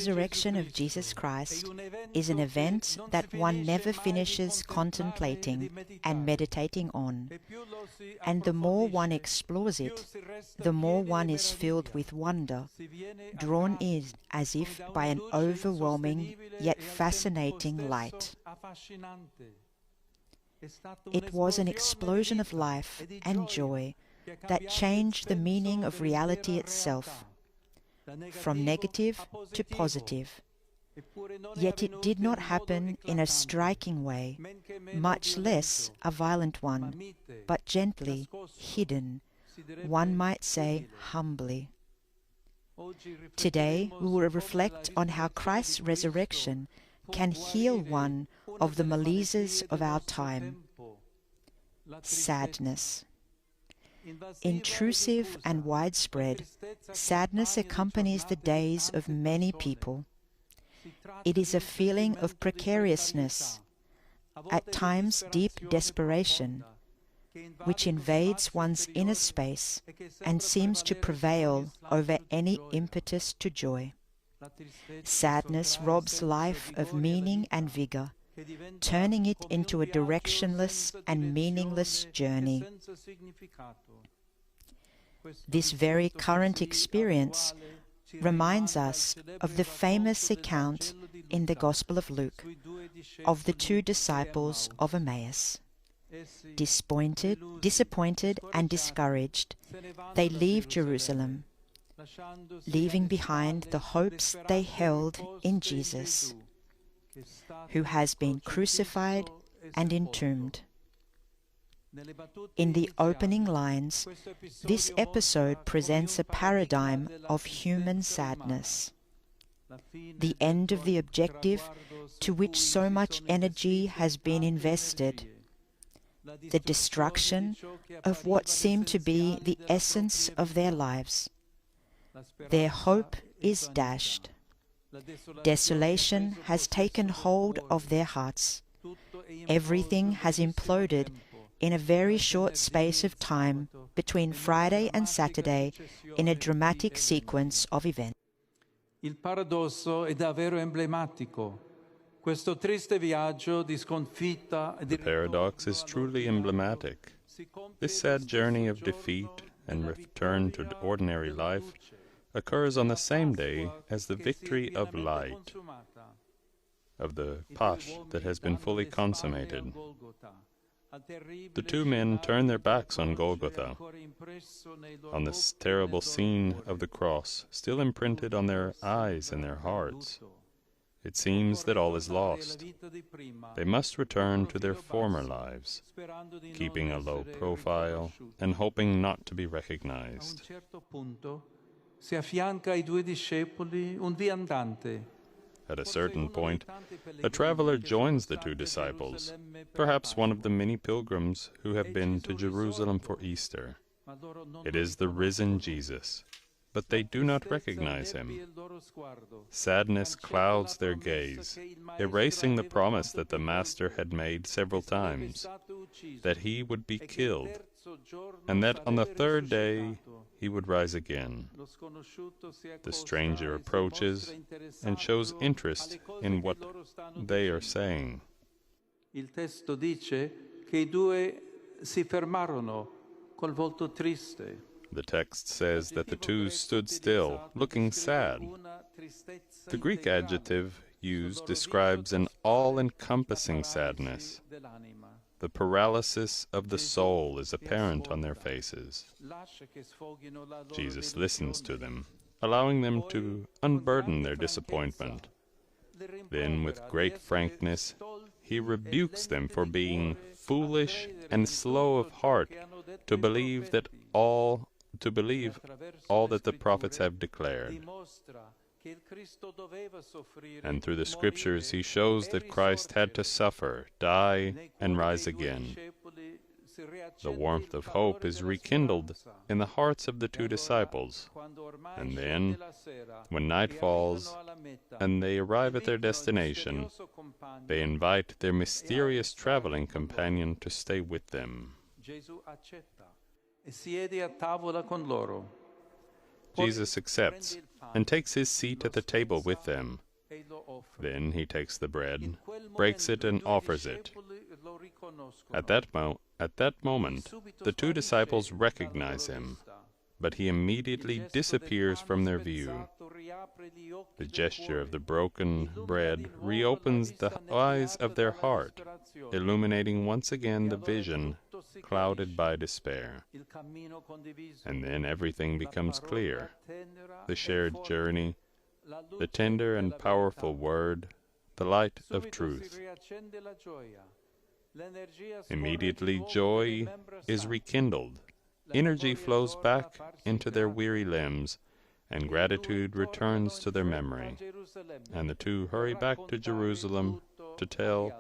resurrection of Jesus Christ is an event that one never finishes contemplating and meditating on, and the more one explores it, the more one is filled with wonder, drawn in as if by an overwhelming yet fascinating light. It was an explosion of life and joy that changed the meaning of reality itself, from negative to positive. Yet it did not happen in a striking way, much less a violent one, but gently, hidden, one might say humbly. Today we will reflect on how Christ's resurrection can heal one of the malaisers of our time: sadness. Intrusive and widespread, sadness accompanies the days of many people. It is a feeling of precariousness, at times deep desperation, which invades one's inner space and seems to prevail over any impetus to joy. Sadness robs life of meaning and vigor, turning it into a directionless and meaningless journey. This very current experience reminds us of the famous account in the Gospel of Luke of the two disciples of Emmaus. Disappointed and discouraged, they leave Jerusalem, leaving behind the hopes they held in Jesus, who has been crucified and entombed. In the opening lines, this episode presents a paradigm of human sadness, the end of the objective to which so much energy has been invested, the destruction of what seemed to be the essence of their lives. Their hope is dashed. Desolation has taken hold of their hearts. Everything has imploded in a very short space of time between Friday and Saturday in a dramatic sequence of events. Il paradosso è davvero emblematico. Questo triste viaggio di sconfitta e di The paradox is truly emblematic. This sad journey of defeat and return to ordinary life occurs on the same day as the victory of light, of the Pasch that has been fully consummated. The two men turn their backs on Golgotha, on this terrible scene of the cross, still imprinted on their eyes and their hearts. It seems that all is lost. They must return to their former lives, keeping a low profile and hoping not to be recognized. Si affianca ai due discepoli un viandante. At a certain point, a traveler joins the two disciples, perhaps one of the many pilgrims who have been to Jerusalem for Easter. It is the risen Jesus, but they do not recognize him. Sadness clouds their gaze, erasing the promise that the Master had made several times, that he would be killed, and that on the third day he would rise again. The stranger approaches and shows interest in what they are saying. Il testo dice che I due si fermarono col volto triste. The text says that the two stood still, looking sad. The Greek adjective used describes an all-encompassing sadness. The paralysis of the soul is apparent on their faces. Jesus listens to them, allowing them to unburden their disappointment. Then, with great frankness, he rebukes them for being foolish and slow of heart to believe all that the prophets have declared. And through the scriptures he shows that Christ had to suffer, die, and rise again. The warmth of hope is rekindled in the hearts of the two disciples, and then, when night falls and they arrive at their destination, they invite their mysterious traveling companion to stay with them. Jesus accepts and takes his seat at the table with them. Then he takes the bread, breaks it, and offers it. At that moment, the two disciples recognize him, but he immediately disappears from their view. The gesture of the broken bread reopens the eyes of their heart, illuminating once again the vision clouded by despair. And then everything becomes clear. The shared journey, the tender and powerful word, the light of truth. Immediately joy is rekindled. Energy flows back into their weary limbs, and gratitude returns to their memory. And the two hurry back to Jerusalem to tell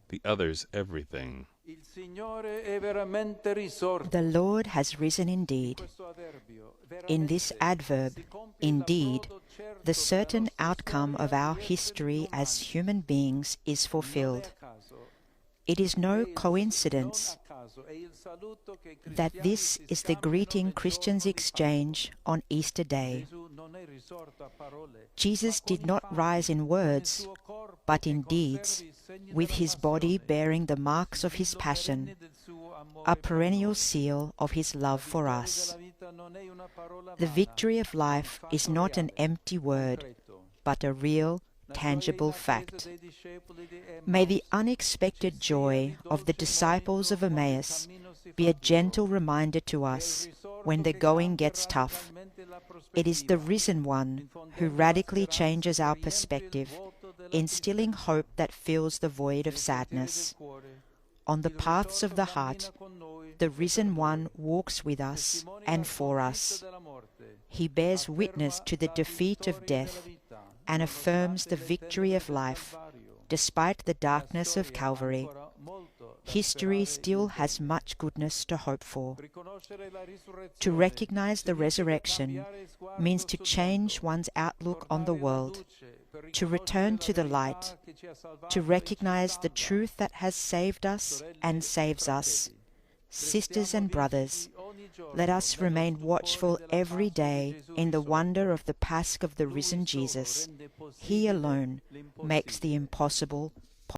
the others everything. The Lord has risen indeed. In this adverb, indeed, the certain outcome of our history as human beings is fulfilled. It is no coincidence that this is the greeting Christians exchange on Easter Day. Jesus did not rise in words, but in deeds, with his body bearing the marks of his passion, a perennial seal of his love for us. The victory of life is not an empty word, but a real, tangible fact. May the unexpected joy of the disciples of Emmaus be a gentle reminder to us when the going gets tough. It is the risen one who radically changes our perspective, instilling hope that fills the void of sadness. On the paths of the heart, the risen one walks with us and for us. He bears witness to the defeat of death and affirms the victory of life, despite the darkness of Calvary. History still has much goodness to hope for. To recognize the resurrection means to change one's outlook on the world, to return to the light, to recognize the truth that has saved us and saves us. Sisters and brothers, let us remain watchful every day in the wonder of the Pasch of the risen Jesus. He alone makes the impossible